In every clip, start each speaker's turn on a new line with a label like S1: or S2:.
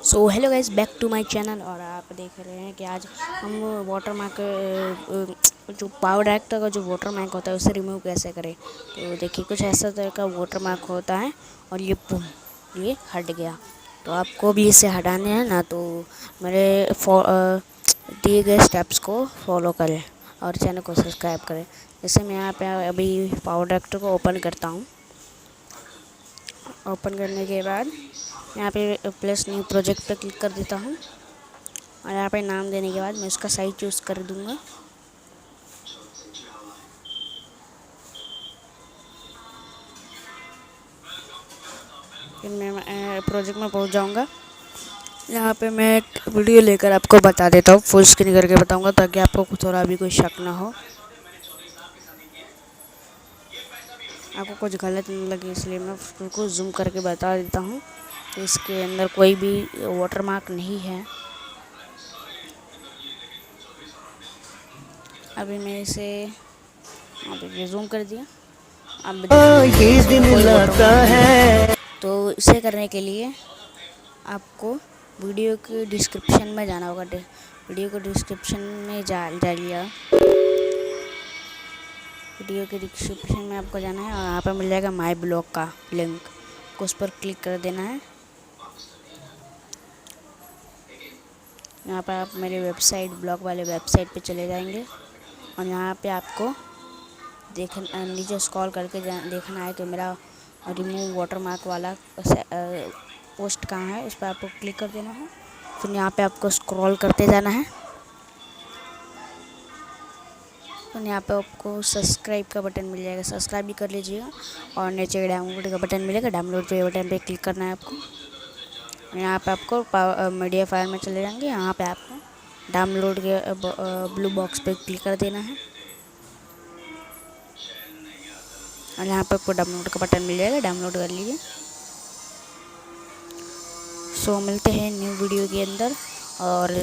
S1: So hello guys, back to my channel. और आप देख रहे हैं कि आज हम वाटर मार्क जो पावर एक्टर का जो वाटर मार्क होता है उसे रिमूव कैसे करें। तो देखिए, कुछ ऐसा तरह का वाटर मार्क होता है और ये पुम, ये हट गया। तो आपको भी इसे हटाने हैं ना, तो मेरे दिए गए स्टेप्स को फॉलो करें और चैनल को सब्सक्राइब करें। जैसे मैं यहाँ पे अभी पावर एक्टर को ओपन करता हूँ। ओपन करने के बाद यहाँ पे प्लस न्यू प्रोजेक्ट पे क्लिक कर देता हूँ और यहाँ पे नाम देने के बाद मैं उसका साइज चूज़ कर दूँगा। फिर मैं प्रोजेक्ट में पहुँच जाऊँगा। यहाँ पे मैं एक वीडियो लेकर आपको बता देता हूँ, फुल स्क्रीन करके बताऊँगा ताकि आपको थोड़ा भी कोई शक ना हो, आपको कुछ गलत नहीं लगे, इसलिए मैं उसको जूम करके बता देता हूँ। तो इसके अंदर कोई भी वाटर मार्क नहीं है। अभी मैं इसे जूम कर दिया। अब ये दिन लाता है। तो इसे करने के लिए आपको वीडियो के डिस्क्रिप्शन में जाना होगा। वीडियो के डिस्क्रिप्शन में जाइए। वीडियो के डिस्क्रिप्शन में आपको जाना है और यहाँ पर मिल जाएगा माय ब्लॉग का लिंक, को उस पर क्लिक कर देना है। यहाँ पर आप मेरे वेबसाइट, ब्लॉग वाले वेबसाइट पे चले जाएंगे और यहाँ पे आपको नीचे स्क्रॉल करके देखना है कि मेरा रिमूव वाटर मार्क वाला पोस्ट कहाँ है। उस पर आपको क्लिक कर देना है। फिर यहाँ पे आपको स्क्रॉल करते जाना है। तो यहाँ पे आपको सब्सक्राइब का बटन मिल जाएगा, सब्सक्राइब भी कर लीजिएगा। और नीचे डाउनलोड का बटन मिलेगा, डाउनलोड पे बटन पे क्लिक करना है आपको। यहाँ पे आपको मीडिया फाइल में चले जाएंगे। यहाँ पे आपको डाउनलोड के ब्लू बॉक्स पे क्लिक कर देना है और यहाँ पर आपको डाउनलोड का बटन मिल जाएगा, डाउनलोड कर लीजिए। सो मिलते हैं न्यू वीडियो के अंदर और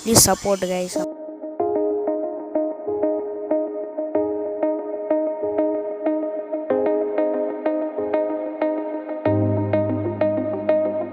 S1: प्लीज़ सपोर्ट गाइस।